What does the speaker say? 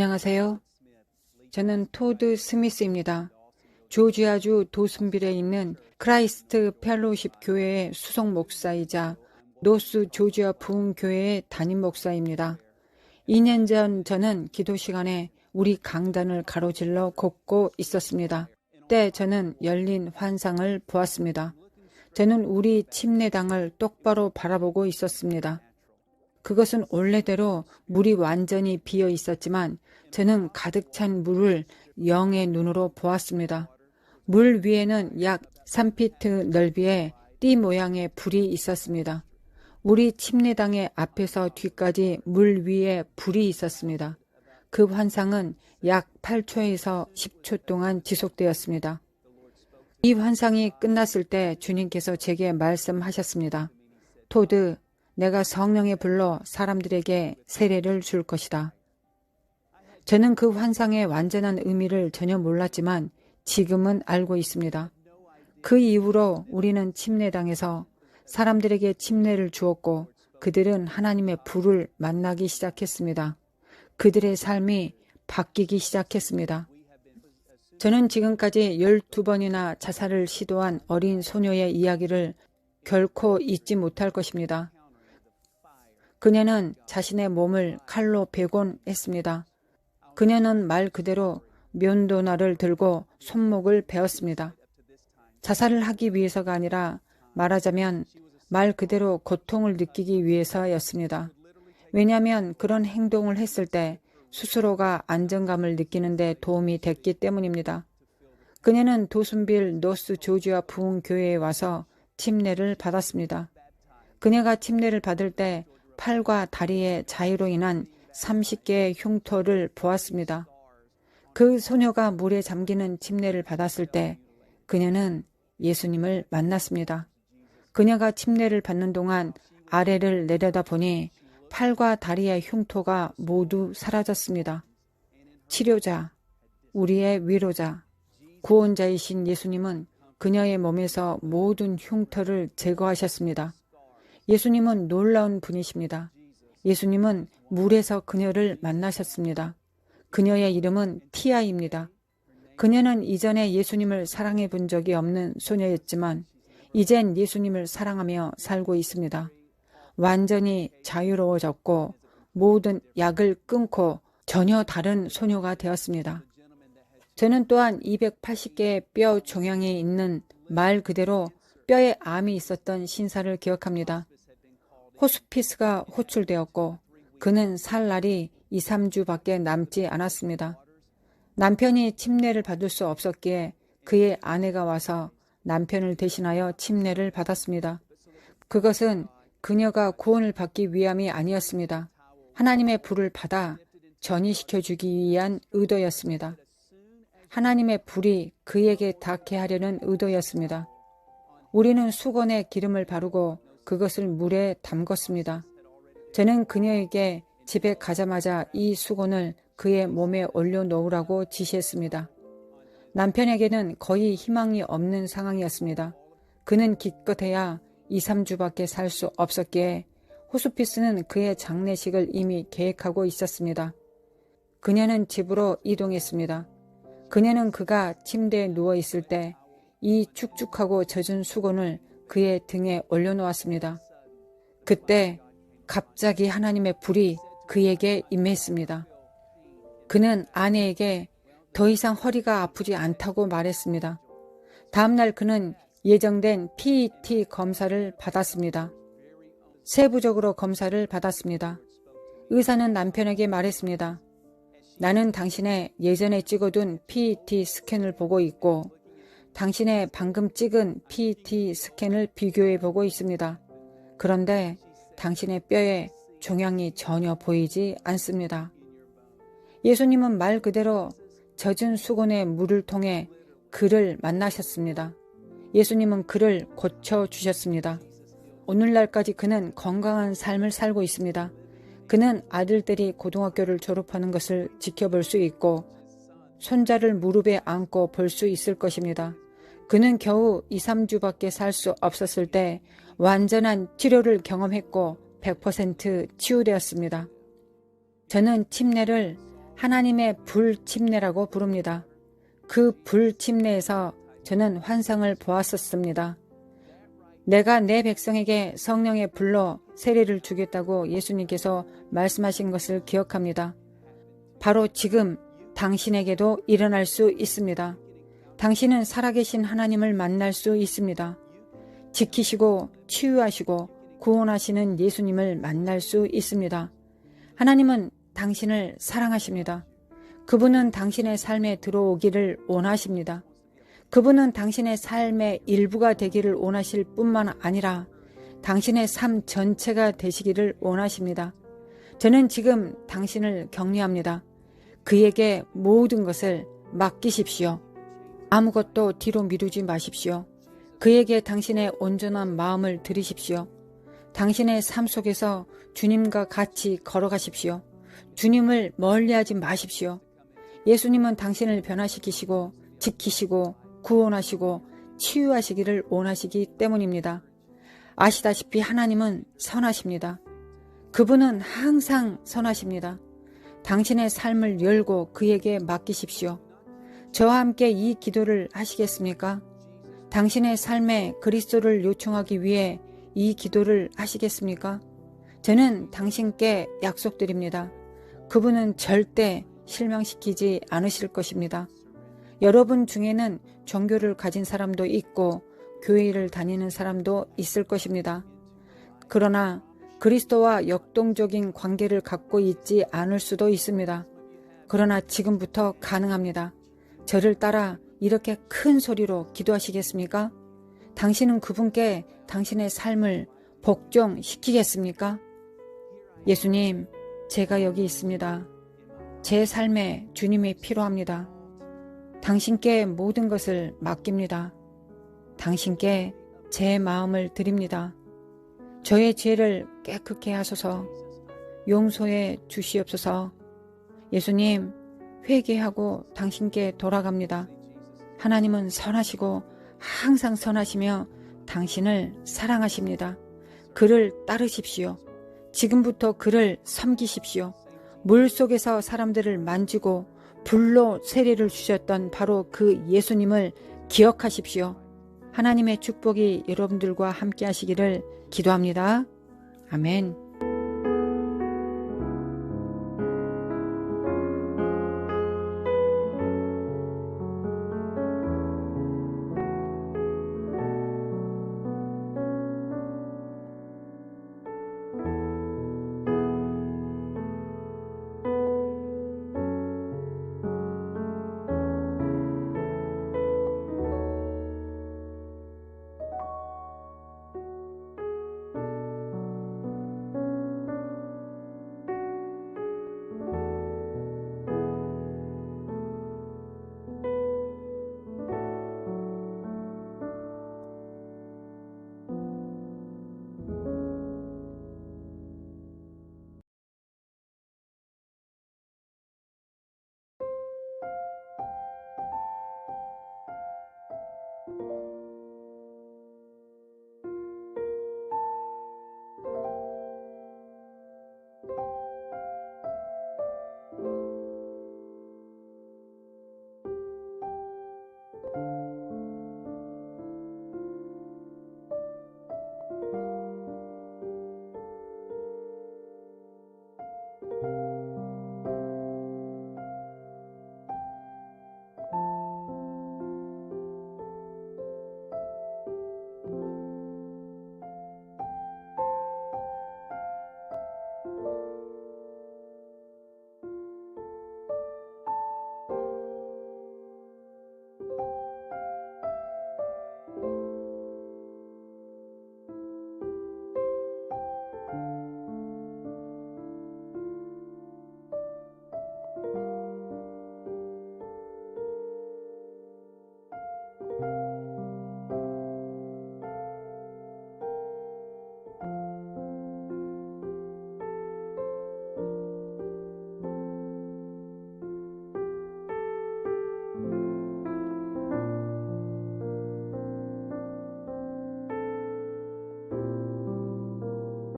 안녕하세요. 저는 토드 스미스입니다. 조지아주 도슨빌에 있는 크라이스트 펠로십 교회의 수석 목사이자 노스 조지아 부흥교회의 담임 목사입니다. 2년 전 저는 기도 시간에 우리 강단을 가로질러 걷고 있었습니다. 그때 저는 열린 환상을 보았습니다. 저는 우리 침례당을 똑바로 바라보고 있었습니다. 그것은 원래대로 물이 완전히 비어 있었지만 저는 가득 찬 물을 영의 눈으로 보았습니다. 물 위에는 약 3피트 넓이의 띠 모양의 불이 있었습니다. 우리 침례당의 앞에서 뒤까지 물 위에 불이 있었습니다. 그 환상은 약 8초에서 10초 동안 지속되었습니다. 이 환상이 끝났을 때 주님께서 제게 말씀하셨습니다. 토드, 내가 성령에 불러 사람들에게 세례를 줄 것이다. 저는 그 환상의 완전한 의미를 전혀 몰랐지만 지금은 알고 있습니다. 그 이후로 우리는 침례당에서 사람들에게 침례를 주었고 그들은 하나님의 불을 만나기 시작했습니다. 그들의 삶이 바뀌기 시작했습니다. 저는 지금까지 12번이나 자살을 시도한 어린 소녀의 이야기를 결코 잊지 못할 것입니다. 그녀는 자신의 몸을 칼로 베곤 했습니다. 그녀는 말 그대로 면도날을 들고 손목을 베었습니다. 자살을 하기 위해서가 아니라 말하자면 말 그대로 고통을 느끼기 위해서였습니다. 왜냐하면 그런 행동을 했을 때 스스로가 안정감을 느끼는 데 도움이 됐기 때문입니다. 그녀는 도슨빌 노스 조지아 부흥교회에 와서 침례를 받았습니다. 그녀가 침례를 받을 때 팔과 다리의 자유로 인한 30개의 흉터를 보았습니다. 그 소녀가 물에 잠기는 침례를 받았을 때 그녀는 예수님을 만났습니다. 그녀가 침례를 받는 동안 아래를 내려다보니 팔과 다리의 흉터가 모두 사라졌습니다. 치료자, 우리의 위로자, 구원자이신 예수님은 그녀의 몸에서 모든 흉터를 제거하셨습니다. 예수님은 놀라운 분이십니다. 예수님은 물에서 그녀를 만나셨습니다. 그녀의 이름은 티아입니다. 그녀는 이전에 예수님을 사랑해 본 적이 없는 소녀였지만 이젠 예수님을 사랑하며 살고 있습니다. 완전히 자유로워졌고 모든 약을 끊고 전혀 다른 소녀가 되었습니다. 저는 또한 280개의 뼈 종양이 있는 말 그대로 뼈에 암이 있었던 신사를 기억합니다. 호스피스가 호출되었고 그는 살 날이 2, 3주밖에 남지 않았습니다. 남편이 침례를 받을 수 없었기에 그의 아내가 와서 남편을 대신하여 침례를 받았습니다. 그것은 그녀가 구원을 받기 위함이 아니었습니다. 하나님의 불을 받아 전이시켜주기 위한 의도였습니다. 하나님의 불이 그에게 닿게 하려는 의도였습니다. 우리는 수건에 기름을 바르고 그것을 물에 담궜습니다. 저는 그녀에게 집에 가자마자 이 수건을 그의 몸에 올려놓으라고 지시했습니다. 남편에게는 거의 희망이 없는 상황이었습니다. 그는 기껏해야 2, 3주밖에 살 수 없었기에 호스피스는 그의 장례식을 이미 계획하고 있었습니다. 그녀는 집으로 이동했습니다. 그녀는 그가 침대에 누워있을 때 이 축축하고 젖은 수건을 그의 등에 올려놓았습니다. 그때 갑자기 하나님의 불이 그에게 임했습니다. 그는 아내에게 더 이상 허리가 아프지 않다고 말했습니다. 다음날 그는 예정된 PET 검사를 받았습니다. 세부적으로 검사를 받았습니다. 의사는 남편에게 말했습니다. 나는 당신의 예전에 찍어둔 PET 스캔을 보고 있고 당신의 방금 찍은 PET 스캔을 비교해 보고 있습니다. 그런데 당신의 뼈에 종양이 전혀 보이지 않습니다. 예수님은 말 그대로 젖은 수건에 물을 통해 그를 만나셨습니다. 예수님은 그를 고쳐주셨습니다. 오늘날까지 그는 건강한 삶을 살고 있습니다. 그는 아들들이 고등학교를 졸업하는 것을 지켜볼 수 있고 손자를 무릎에 안고 볼 수 있을 것입니다. 그는 겨우 2, 3주밖에 살 수 없었을 때 완전한 치료를 경험했고 100% 치유되었습니다. 저는 침례를 하나님의 불침례라고 부릅니다. 그 불침례에서 저는 환상을 보았었습니다. 내가 내 백성에게 성령의 불로 세례를 주겠다고 예수님께서 말씀하신 것을 기억합니다. 바로 지금 당신에게도 일어날 수 있습니다. 당신은 살아계신 하나님을 만날 수 있습니다. 지키시고 치유하시고 구원하시는 예수님을 만날 수 있습니다. 하나님은 당신을 사랑하십니다. 그분은 당신의 삶에 들어오기를 원하십니다. 그분은 당신의 삶의 일부가 되기를 원하실 뿐만 아니라 당신의 삶 전체가 되시기를 원하십니다. 저는 지금 당신을 격려합니다. 그에게 모든 것을 맡기십시오. 아무것도 뒤로 미루지 마십시오. 그에게 당신의 온전한 마음을 드리십시오. 당신의 삶 속에서 주님과 같이 걸어가십시오. 주님을 멀리하지 마십시오. 예수님은 당신을 변화시키시고 지키시고 구원하시고 치유하시기를 원하시기 때문입니다. 아시다시피 하나님은 선하십니다. 그분은 항상 선하십니다. 당신의 삶을 열고 그에게 맡기십시오. 저와 함께 이 기도를 하시겠습니까? 당신의 삶에 그리스도를 요청하기 위해 이 기도를 하시겠습니까? 저는 당신께 약속드립니다. 그분은 절대 실망시키지 않으실 것입니다. 여러분 중에는 종교를 가진 사람도 있고 교회를 다니는 사람도 있을 것입니다. 그러나 그리스도와 역동적인 관계를 갖고 있지 않을 수도 있습니다. 그러나 지금부터 가능합니다. 저를 따라 이렇게 큰 소리로 기도하시겠습니까? 당신은 그분께 당신의 삶을 복종시키겠습니까? 예수님, 제가 여기 있습니다. 제 삶에 주님이 필요합니다. 당신께 모든 것을 맡깁니다. 당신께 제 마음을 드립니다. 저의 죄를 깨끗게 하소서. 용서해 주시옵소서. 예수님, 회개하고 당신께 돌아갑니다. 하나님은 선하시고 항상 선하시며 당신을 사랑하십니다. 그를 따르십시오. 지금부터 그를 섬기십시오. 물 속에서 사람들을 만지고 불로 세례를 주셨던 바로 그 예수님을 기억하십시오. 하나님의 축복이 여러분들과 함께 하시기를 기도합니다. 아멘.